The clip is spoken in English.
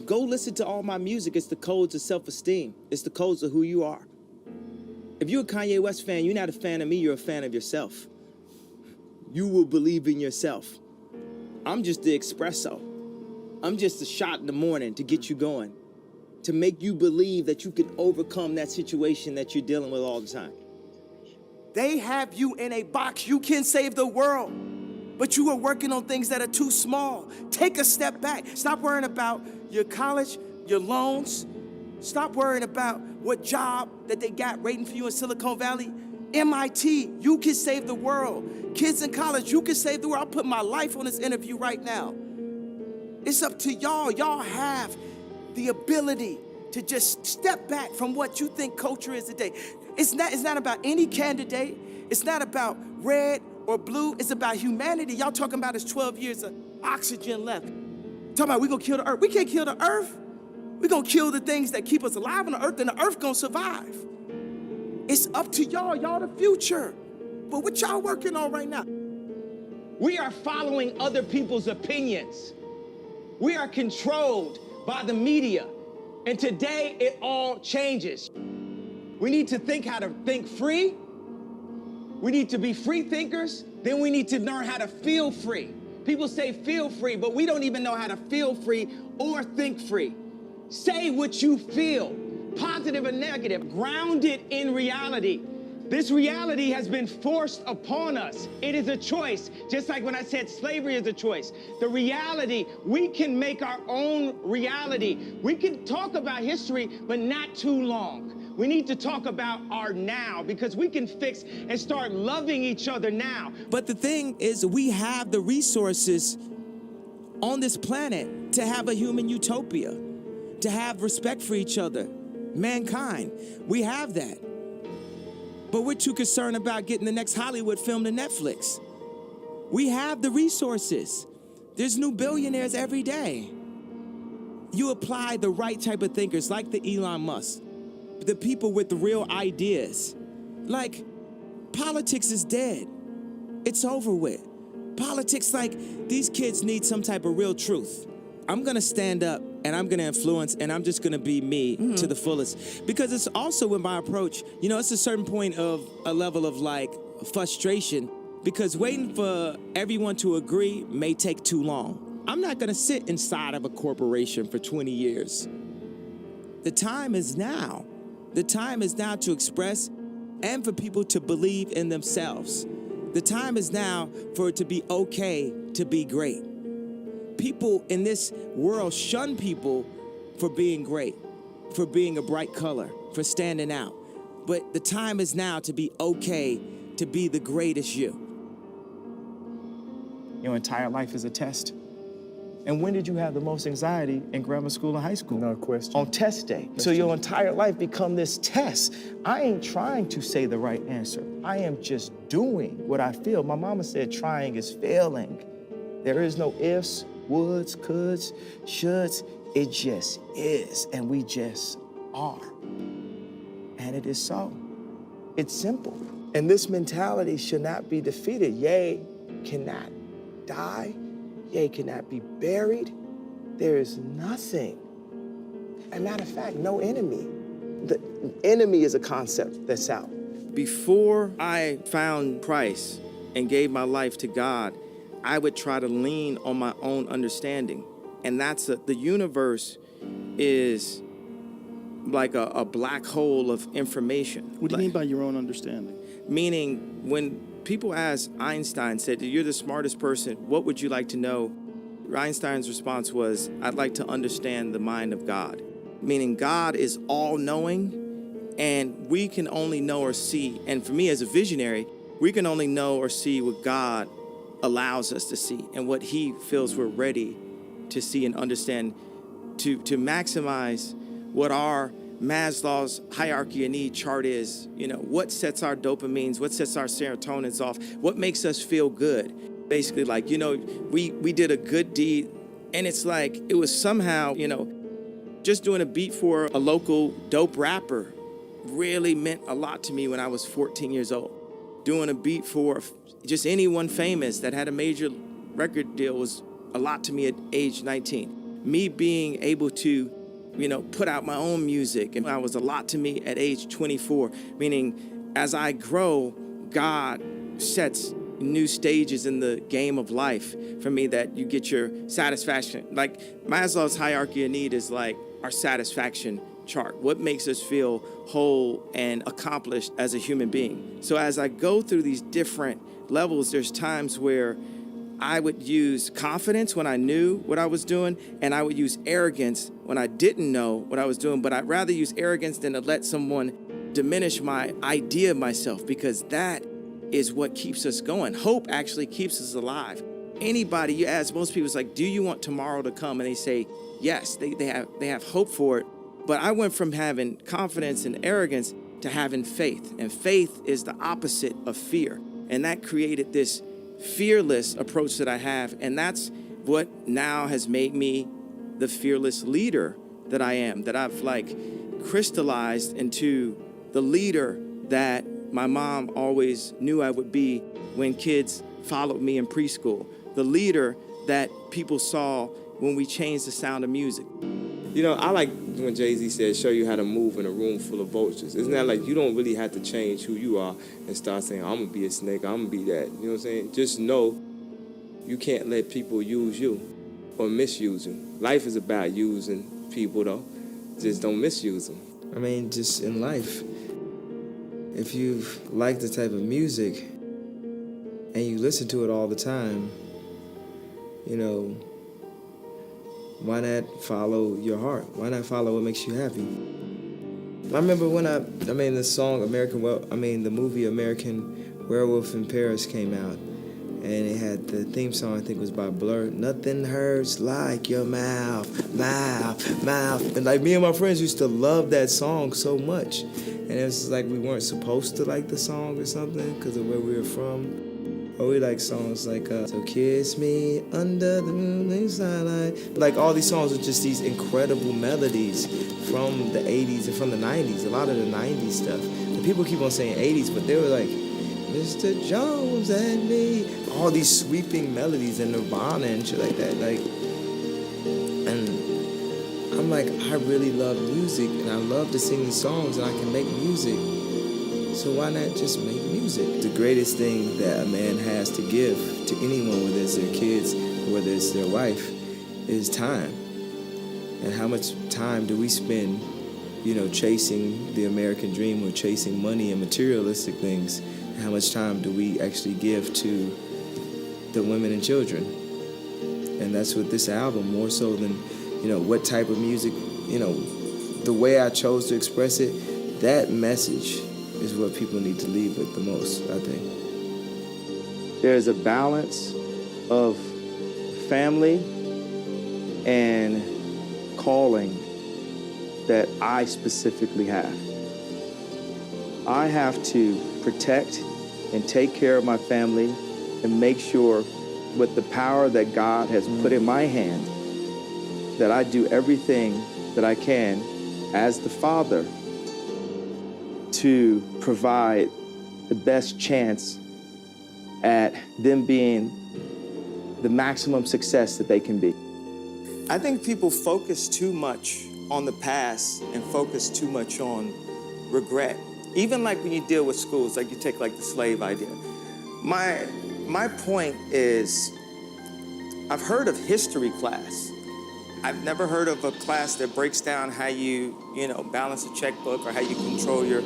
Go listen to all my music. It's the codes of self-esteem. It's the codes of who you are. If you're a Kanye West fan, you're not a fan of me, you're a fan of yourself. You will believe in yourself. I'm just the espresso. I'm just a shot in the morning to get you going, to make you believe that you can overcome that situation that you're dealing with all the time. They have you in a box. You can save the world, but you are working on things that are too small. Take a step back. Stop worrying about your college, your loans. Stop worrying about what job that they got waiting for you in Silicon Valley. MIT, you can save the world. Kids in college, you can save the world. I'm putting my life on this interview right now. It's up to y'all. Y'all have the ability to just step back from what you think culture is today. It's not about any candidate. It's not about red or blue. It's about humanity. Y'all talking about is 12 years of oxygen left. Talking about we gonna kill the earth. We can't kill the earth. We gonna kill the things that keep us alive on the earth, and the earth gonna survive. It's up to y'all. Y'all the future. But what y'all working on right now? We are following other people's opinions. We are controlled by the media. And today, it all changes. We need to think how to think free. We need to be free thinkers. Then we need to learn how to feel free. People say feel free, but we don't even know how to feel free or think free. Say what you feel, positive or negative, grounded in reality. This reality has been forced upon us. It is a choice. Just like when I said slavery is a choice. The reality, we can make our own reality. We can talk about history, but not too long. We need to talk about our now, because we can fix and start loving each other now. But the thing is, we have the resources on this planet to have a human utopia, to have respect for each other, mankind. We have that. But we're too concerned about getting the next Hollywood film to Netflix. We have the resources. There's new billionaires every day. You apply the right type of thinkers, like the Elon Musk, the people with the real ideas. Like, politics is dead. It's over with. Politics, like, these kids need some type of real truth. I'm gonna stand up and I'm gonna influence, and I'm just gonna be me to the fullest. Because it's also with my approach, you know, it's a certain point of a level of like frustration, because waiting for everyone to agree may take too long. I'm not gonna sit inside of a corporation for 20 years. The time is now. The time is now to express and for people to believe in themselves. The time is now for it to be okay to be great. People in this world shun people for being great, for being a bright color, for standing out. But the time is now to be okay to be the greatest you. Your entire life is a test. And when did you have the most anxiety in grammar school and high school? No question. On test day. So your entire life become this test. I ain't trying to say the right answer. I am just doing what I feel. My mama said trying is failing. There is no ifs, woulds, coulds, shoulds. It just is, and we just are. And it is so. It's simple. And this mentality should not be defeated. Yea, cannot die. Yea, cannot be buried. There is nothing. As a matter of fact, no enemy. The enemy is a concept that's out. Before I found Christ and gave my life to God, I would try to lean on my own understanding. And that's the universe is like a black hole of information. What do you mean by your own understanding? Meaning, when people ask Einstein, said, you're the smartest person, what would you like to know? Einstein's response was, I'd like to understand the mind of God. Meaning God is all-knowing, and we can only know or see, and for me as a visionary, we can only know or see what God allows us to see and what he feels we're ready to see and understand, to maximize what our Maslow's hierarchy of need chart is. You know, what sets our dopamines, what sets our serotonins off, what makes us feel good. Basically, like, you know, we did a good deed, and it's like it was somehow, you know, just doing a beat for a local dope rapper really meant a lot to me when I was 14 years old. Doing a beat for just anyone famous that had a major record deal was a lot to me at age 19. me being able to, put out my own music. And that was a lot to me at age 24, meaning as I grow, God sets new stages in the game of life for me that you get your satisfaction. Like Maslow's hierarchy of need is like our satisfaction chart. What makes us feel whole and accomplished as a human being? So as I go through these different levels, there's times where I would use confidence when I knew what I was doing, and I would use arrogance when I didn't know what I was doing. But I'd rather use arrogance than to let someone diminish my idea of myself, because that is what keeps us going. Hope actually keeps us alive. Anybody you ask, most people, it's like, do you want tomorrow to come? And they say yes. They have hope for it. But I went from having confidence and arrogance to having faith. And faith is the opposite of fear. And that created this fearless approach that I have. And that's what now has made me the fearless leader that I am, that I've crystallized into the leader that my mom always knew I would be when kids followed me in preschool. The leader that people saw when we changed the sound of music. I like when Jay-Z said, show you how to move in a room full of vultures. Isn't that like you don't really have to change who you are and start saying, I'm going to be a snake, I'm going to be that. You know what I'm saying? Just know you can't let people use you or misuse you. Life is about using people, though. Just don't misuse them. I mean, just in life, if you like the type of music and you listen to it all the time, why not follow your heart? Why not follow what makes you happy? I remember when the song the movie American Werewolf in Paris came out, and it had the theme song, I think it was by Blur. Nothing hurts like your mouth, mouth. And me and my friends used to love that song so much. And it was like we weren't supposed to like the song or something because of where we were from. Or we like songs like, So Kiss Me Under the Moonlit Starlight. Like all these songs are just these incredible melodies from the 80s and from the 90s, a lot of the 90s stuff. And people keep on saying 80s, but they were like, Mr. Jones and me. All these sweeping melodies and Nirvana and shit like that. And I'm like, I really love music and I love to sing these songs and I can make music. So why not just make music? The greatest thing that a man has to give to anyone, whether it's their kids or whether it's their wife, is time. And how much time do we spend, chasing the American dream or chasing money and materialistic things? And how much time do we actually give to the women and children? And that's what this album, more so than, what type of music, the way I chose to express it, that message is what people need to leave with the most, I think. There's a balance of family and calling that I specifically have. I have to protect and take care of my family and make sure with the power that God has put in my hand that I do everything that I can as the father to provide the best chance at them being the maximum success that they can be. I think people focus too much on the past and focus too much on regret. Even like when you deal with schools, like you take like the slave idea. My point is, I've heard of history class. I've never heard of a class that breaks down how you balance a checkbook or how you control your